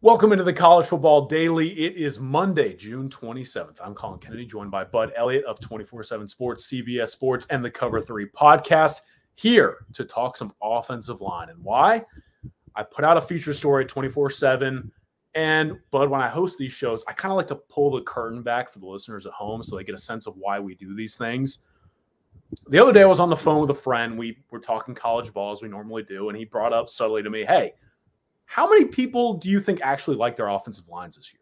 Welcome into the College Football Daily. It is Monday, June 27th. I'm Colin Kennedy, joined by Bud Elliott of 24/7 Sports, CBS Sports, and the Cover 3 podcast, here to talk some offensive line. And why? I put out a feature story at 24/7, and Bud, when I host these shows, I kind of like to pull the curtain back for the listeners at home so they get a sense of why we do these things. The other day, I was on the phone with a friend. We were talking college ball as we normally do, and he brought up subtly to me, hey, how many people do you think actually like their offensive lines this year?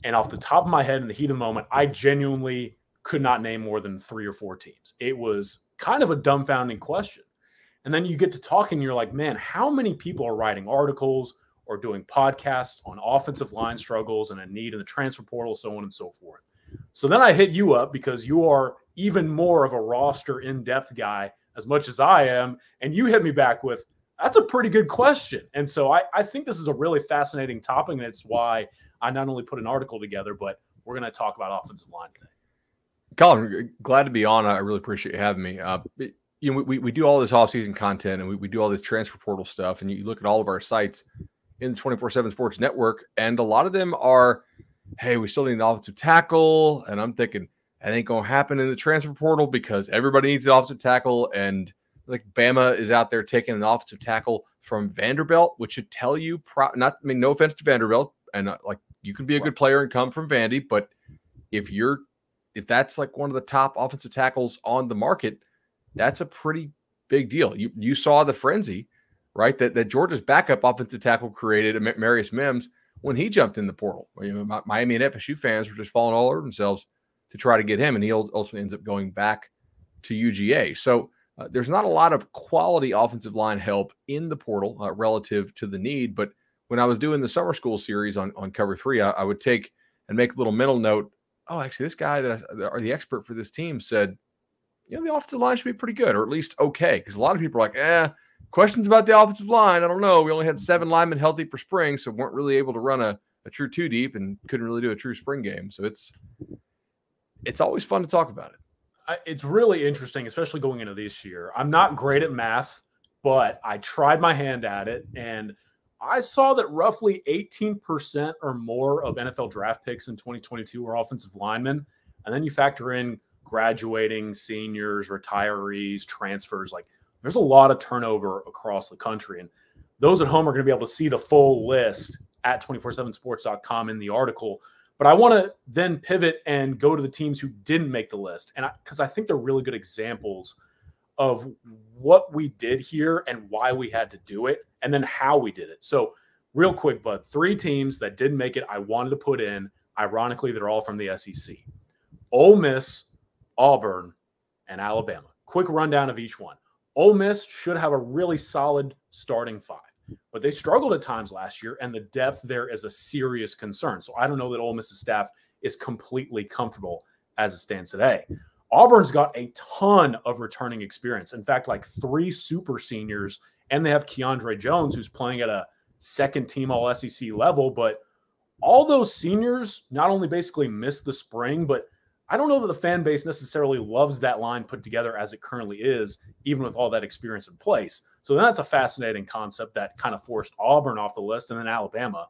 And off the top of my head, in the heat of the moment, I genuinely could not name more than 3 or 4 teams. It was kind of a dumbfounding question. And then you get to talking, and you're like, man, how many people are writing articles or doing podcasts on offensive line struggles and a need in the transfer portal, so on and so forth. So then I hit you up because you are even more of a roster in-depth guy as much as I am. And you hit me back with, that's a pretty good question. And so I think this is a really fascinating topic, and it's why I not only put an article together, but we're going to talk about offensive line today. Colin, glad to be on. I really appreciate you having me. We do all this offseason content, and we do all this transfer portal stuff, and you look at all of our sites in the 24/7 Sports Network, and a lot of them are, hey, we still need an offensive tackle, and I'm thinking, that ain't going to happen in the transfer portal because everybody needs an offensive tackle, and like Bama is out there taking an offensive tackle from Vanderbilt, which should tell you, no offense to Vanderbilt, and like you can be a good player and come from Vandy, but if that's like one of the top offensive tackles on the market, that's a pretty big deal. You saw the frenzy, right? That Georgia's backup offensive tackle created, Marius Mims, when he jumped in the portal. Miami and FSU fans were just falling all over themselves to try to get him, and he ultimately ends up going back to UGA. So there's not a lot of quality offensive line help in the portal relative to the need. But when I was doing the summer school series on Cover 3, I would take and make a little mental note. Oh, actually, this guy or the expert for this team said, the offensive line should be pretty good, or at least okay. Because a lot of people are like, questions about the offensive line. I don't know. We only had 7 linemen healthy for spring, so weren't really able to run a true 2 deep and couldn't really do a true spring game. So it's always fun to talk about it. It's really interesting, especially going into this year. I'm not great at math, but I tried my hand at it, and I saw that roughly 18% or more of NFL draft picks in 2022 are offensive linemen. And then you factor in graduating, seniors, retirees, transfers. Like, there's a lot of turnover across the country. And those at home are going to be able to see the full list at 247sports.com in the article. But I want to then pivot and go to the teams who didn't make the list. And because I think they're really good examples of what we did here and why we had to do it, and then how we did it. So real quick, Bud, 3 teams that didn't make it I wanted to put in. Ironically, they're all from the SEC. Ole Miss, Auburn, and Alabama. Quick rundown of each one. Ole Miss should have a really solid starting 5. But they struggled at times last year, and the depth there is a serious concern. So I don't know that Ole Miss's staff is completely comfortable as it stands today. Auburn's got a ton of returning experience. In fact, like 3 super seniors, and they have Keandre Jones, who's playing at a second-team All-SEC level. But all those seniors not only basically missed the spring, but I don't know that the fan base necessarily loves that line put together as it currently is, even with all that experience in place. So that's a fascinating concept that kind of forced Auburn off the list, and then Alabama.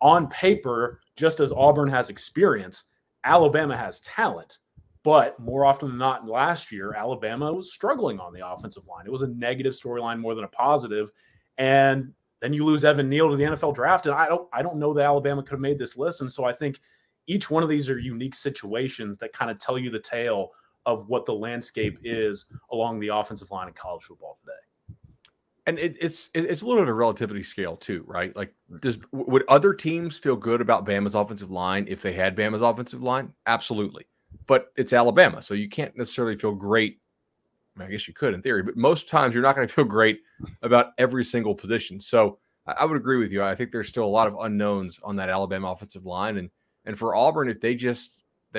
On paper, just as Auburn has experience, Alabama has talent. But more often than not, last year, Alabama was struggling on the offensive line. It was a negative storyline more than a positive. And then you lose Evan Neal to the NFL draft, and I don't know that Alabama could have made this list. And so I think each one of these are unique situations that kind of tell you the tale of what the landscape is along the offensive line in college football today. And it's a little bit of a relativity scale too, right? Like, would other teams feel good about Bama's offensive line if they had Bama's offensive line? Absolutely. But it's Alabama, so you can't necessarily feel great. I mean, I guess you could in theory, but most times you're not going to feel great about every single position. So I would agree with you. I think there's still a lot of unknowns on that Alabama offensive line. And for Auburn, if they're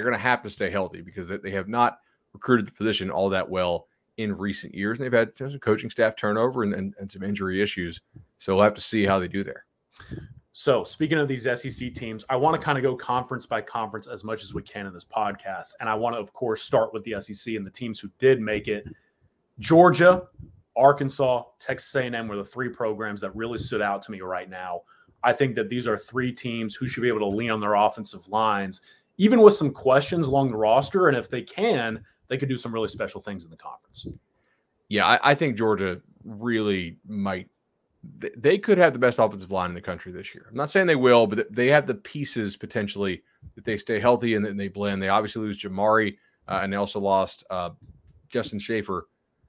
going to have to stay healthy because they have not recruited the position all that well in recent years. And they've had some coaching staff turnover and some injury issues. So we'll have to see how they do there. So speaking of these SEC teams, I want to kind of go conference by conference as much as we can in this podcast. And I want to, of course, start with the SEC and the teams who did make it. Georgia, Arkansas, Texas A&M were the 3 programs that really stood out to me right now. I think that these are three teams who should be able to lean on their offensive lines, even with some questions along the roster. And if they can, they could do some really special things in the conference. Yeah, I think Georgia really might. They could have the best offensive line in the country this year. I'm not saying they will, but they have the pieces potentially that they stay healthy and then they blend. They obviously lose Jamari, and they also lost Justin Schaefer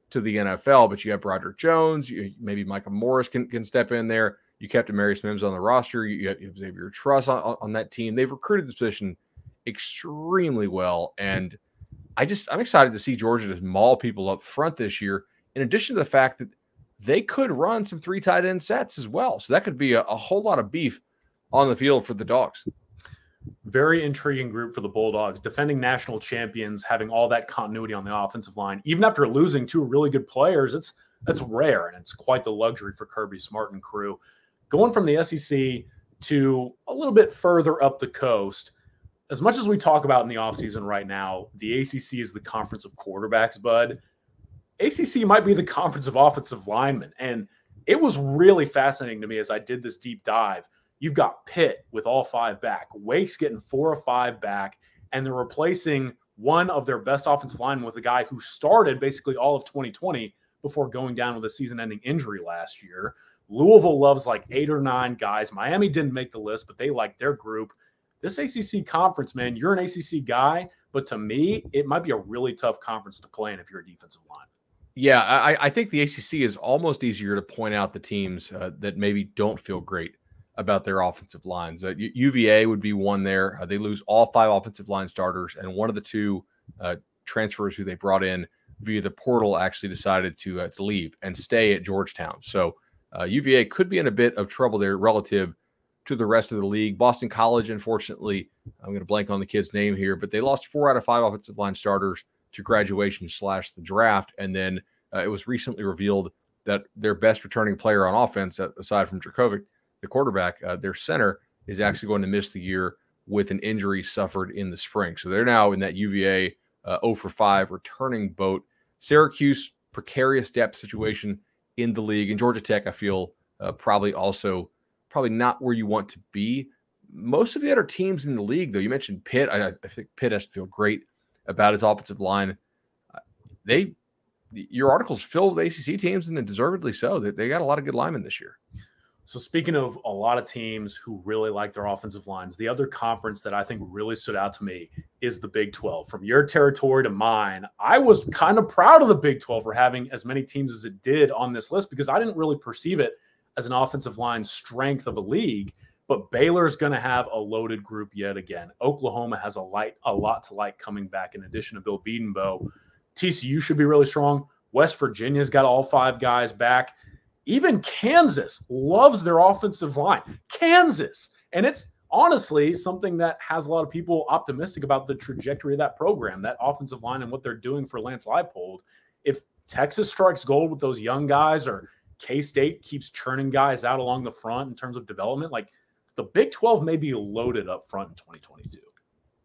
to the NFL, but you have Broderick Jones. Maybe Micah Morris can step in there. You kept Amarius Mims on the roster. You have Xavier Truss on that team. They've recruited this position extremely well, and I'm excited to see Georgia just maul people up front this year, in addition to the fact that they could run some 3 tight end sets as well. So that could be a whole lot of beef on the field for the Dogs. Very intriguing group for the Bulldogs, defending national champions, having all that continuity on the offensive line. Even after losing 2 really good players, that's rare, and it's quite the luxury for Kirby Smart and crew. Going from the SEC to a little bit further up the coast, as much as we talk about in the offseason right now, the ACC is the conference of quarterbacks, Bud. ACC might be the conference of offensive linemen. And it was really fascinating to me as I did this deep dive. You've got Pitt with all 5 back. Wake's getting 4 of 5 back. And they're replacing one of their best offensive linemen with a guy who started basically all of 2020 before going down with a season-ending injury last year. Louisville loves like 8 or 9 guys. Miami didn't make the list, but they like their group. This ACC conference, man, you're an ACC guy, but to me, it might be a really tough conference to play in if you're a defensive line. Yeah, I think the ACC is almost easier to point out the teams that maybe don't feel great about their offensive lines. UVA would be one there. They lose all 5 offensive line starters, and one of the 2 transfers who they brought in via the portal actually decided to leave and stay at Georgetown. So UVA could be in a bit of trouble there relative to the rest of the league. Boston College, unfortunately, I'm going to blank on the kid's name here, but they lost 4 out of 5 offensive line starters to graduation / the draft. And then it was recently revealed that their best returning player on offense, aside from Dracovic, the quarterback, their center, is actually going to miss the year with an injury suffered in the spring. So they're now in that UVA 0 for 5 returning boat. Syracuse, precarious depth situation in the league. And Georgia Tech, I feel, probably not where you want to be. Most of the other teams in the league, though, you mentioned Pitt. I think Pitt has to feel great about its offensive line. Your articles fill with ACC teams, and then deservedly so. They got a lot of good linemen this year. So speaking of a lot of teams who really like their offensive lines, the other conference that I think really stood out to me is the Big 12. From your territory to mine, I was kind of proud of the Big 12 for having as many teams as it did on this list because I didn't really perceive it as an offensive line strength of a league. But Baylor's going to have a loaded group yet again. Oklahoma has a lot to like coming back in addition to Bill Bedenbaugh. TCU should be really strong. West Virginia's got all 5 guys back. Even Kansas loves their offensive line. Kansas. And it's honestly something that has a lot of people optimistic about the trajectory of that program, that offensive line and what they're doing for Lance Leipold. If Texas strikes gold with those young guys or K-State keeps churning guys out along the front in terms of development, like the Big 12 may be loaded up front in 2022.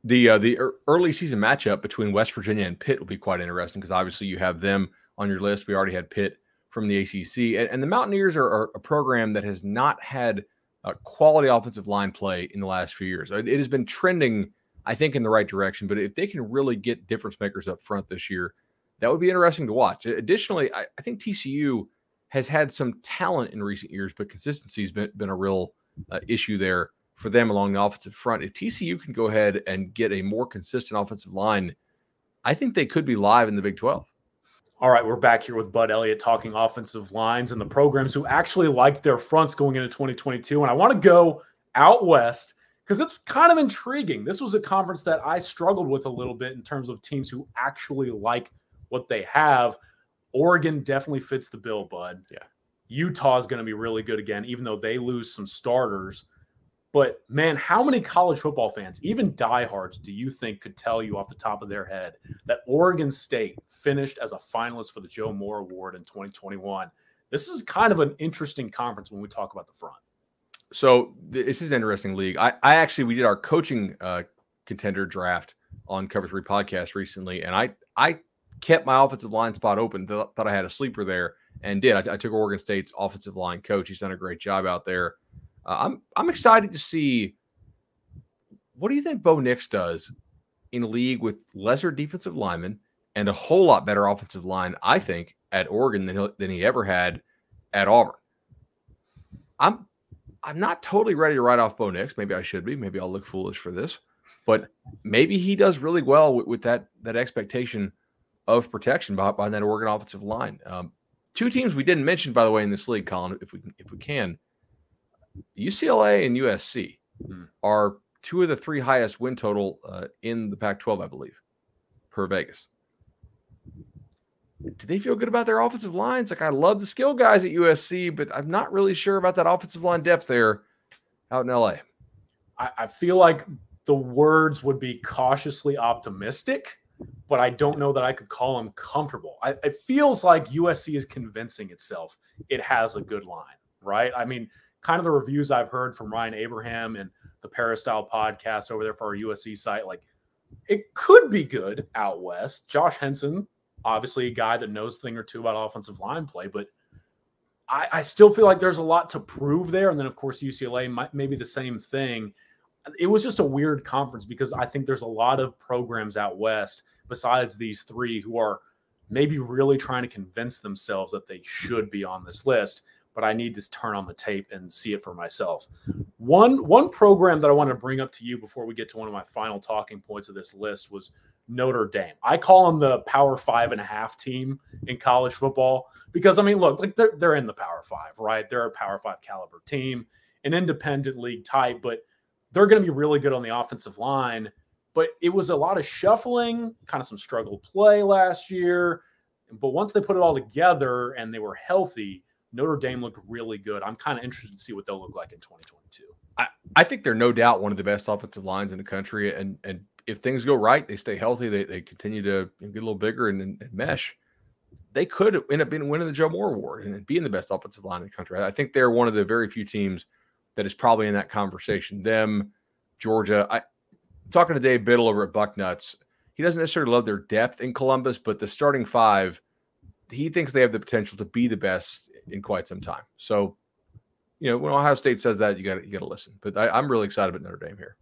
The early season matchup between West Virginia and Pitt will be quite interesting because obviously you have them on your list. We already had Pitt from the ACC. And the Mountaineers are a program that has not had quality offensive line play in the last few years. It has been trending, I think, in the right direction. But if they can really get difference makers up front this year, that would be interesting to watch. Additionally, I think TCU has had some talent in recent years, but consistency has been a real issue there for them along the offensive front. If TCU can go ahead and get a more consistent offensive line, I think they could be live in the Big 12. All right, we're back here with Bud Elliott talking offensive lines and the programs who actually like their fronts going into 2022. And I want to go out west because it's kind of intriguing. This was a conference that I struggled with a little bit in terms of teams who actually like what they have. Oregon definitely fits the bill, Bud. Yeah. Utah is going to be really good again, even though they lose some starters. But, man, how many college football fans, even diehards, do you think could tell you off the top of their head that Oregon State finished as a finalist for the Joe Moore Award in 2021? This is kind of an interesting conference when we talk about the front. So this is an interesting league. We did our coaching contender draft on Cover 3 podcast recently, and I kept my offensive line spot open. Thought I had a sleeper there and did. I took Oregon State's offensive line coach. He's done a great job out there. I'm excited to see, what do you think Bo Nix does in a league with lesser defensive linemen and a whole lot better offensive line, I think, at Oregon than he ever had at Auburn. I'm not totally ready to write off Bo Nix. Maybe I should be. Maybe I'll look foolish for this. But maybe he does really well with that expectation of protection behind that Oregon offensive line. Two teams we didn't mention, by the way, in this league, Colin, if we can. UCLA and USC are two of the three highest win total in the Pac-12, I believe, per Vegas. Do they feel good about their offensive lines? Like, I love the skill guys at USC, but I'm not really sure about that offensive line depth there out in LA. I feel like the words would be cautiously optimistic, but I don't know that I could call them comfortable. It feels like USC is convincing itself it has a good line, right? I mean, kind of the reviews I've heard from Ryan Abraham and the Peristyle podcast over there for our USC site, like, it could be good out west. Josh Henson, obviously a guy that knows a thing or two about offensive line play, but I still feel like there's a lot to prove there. And then, of course, UCLA may be the same thing. It was just a weird conference because I think there's a lot of programs out west besides these three who are maybe really trying to convince themselves that they should be on this list, but I need to turn on the tape and see it for myself. One program that I want to bring up to you before we get to one of my final talking points of this list was Notre Dame. I call them the Power 5.5 team in college football because, I mean, look, like they're in the Power 5, right? They're a Power 5 caliber team, an independent league type, but they're going to be really good on the offensive line. But it was a lot of shuffling, kind of some struggled play last year. But once they put it all together and they were healthy, Notre Dame looked really good. I'm kind of interested to see what they'll look like in 2022. I think they're no doubt one of the best offensive lines in the country. And if things go right, they stay healthy, they continue to get a little bigger and mesh, they could end up winning the Joe Moore Award and being the best offensive line in the country. I think they're one of the very few teams that is probably in that conversation. Them, Georgia. I'm talking to Dave Biddle over at Bucknuts. He doesn't necessarily love their depth in Columbus, but the starting five, he thinks they have the potential to be the best in quite some time. So, when Ohio State says that, you got to listen. But I'm really excited about Notre Dame here.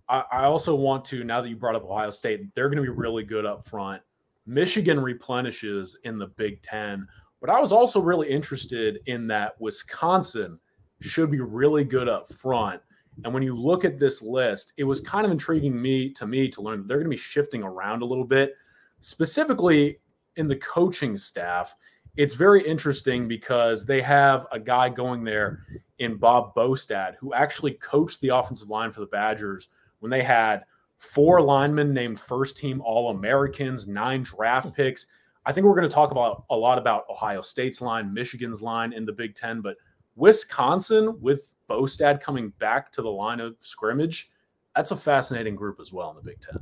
I also want to, now that you brought up Ohio State, they're going to be really good up front. Michigan replenishes in the Big Ten, but I was also really interested in that Wisconsin should be really good up front. And when you look at this list, it was kind of intriguing to learn that they're going to be shifting around a little bit, specifically in the coaching staff. It's very interesting because they have a guy going there in Bob Bostad who actually coached the offensive line for the Badgers when they had 4 linemen named first-team All-Americans, 9 draft picks. I think we're going to talk a lot about Ohio State's line, Michigan's line in the Big Ten, but Wisconsin with Bostad coming back to the line of scrimmage, that's a fascinating group as well in the Big Ten.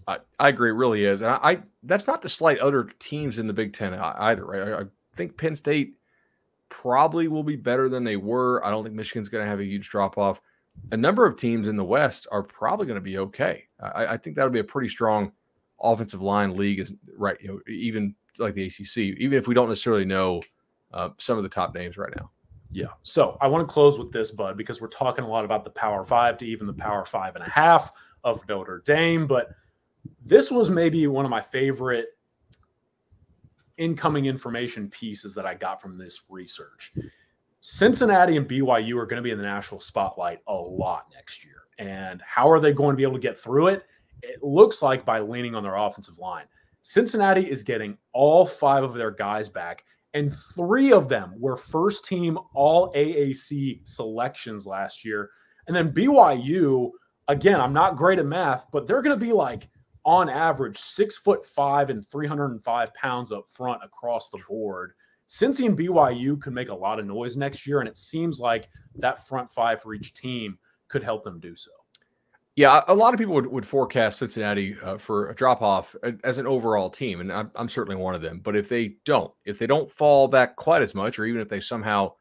I agree, it really is. And that's not to slight other teams in the Big Ten either, right? I think Penn State probably will be better than they were. I don't think Michigan's going to have a huge drop-off. A number of teams in the West are probably going to be okay. I think that'll be a pretty strong offensive line league, right? Even like the ACC, even if we don't necessarily know some of the top names right now. Yeah. So I want to close with this, Bud, because we're talking a lot about the Power 5 to even the Power 5.5 of Notre Dame, but this was maybe one of my favorite incoming information pieces that I got from this research. Cincinnati and BYU are going to be in the national spotlight a lot next year. And how are they going to be able to get through it? It looks like by leaning on their offensive line. Cincinnati is getting all 5 of their guys back, and 3 of them were first-team All-AAC selections last year. And then BYU, again, I'm not great at math, but they're going to be like, on average, 6'5" and 305 pounds up front across the board. Cincy and BYU could make a lot of noise next year, and it seems like that front 5 for each team could help them do so. Yeah, a lot of people would forecast Cincinnati for a drop-off as an overall team, and I'm certainly one of them. But if they don't fall back quite as much, or even if they somehow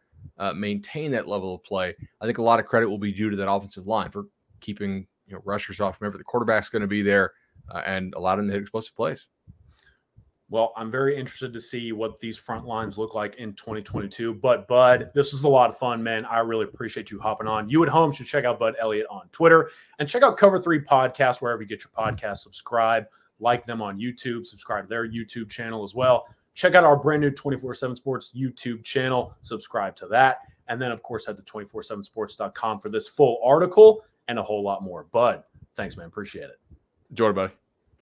maintain that level of play, I think a lot of credit will be due to that offensive line for keeping rushers off. Remember, the quarterback's going to be there and allowed them to hit explosive plays. Well, I'm very interested to see what these front lines look like in 2022. But, Bud, this was a lot of fun, man. I really appreciate you hopping on. You at home should check out Bud Elliott on Twitter and check out Cover 3 Podcast wherever you get your podcast. Subscribe, like them on YouTube, subscribe to their YouTube channel as well. Check out our brand new 24/7 Sports YouTube channel. Subscribe to that. And then, of course, head to 247sports.com for this full article and a whole lot more. Bud, thanks, man. Appreciate it. Enjoy it, buddy.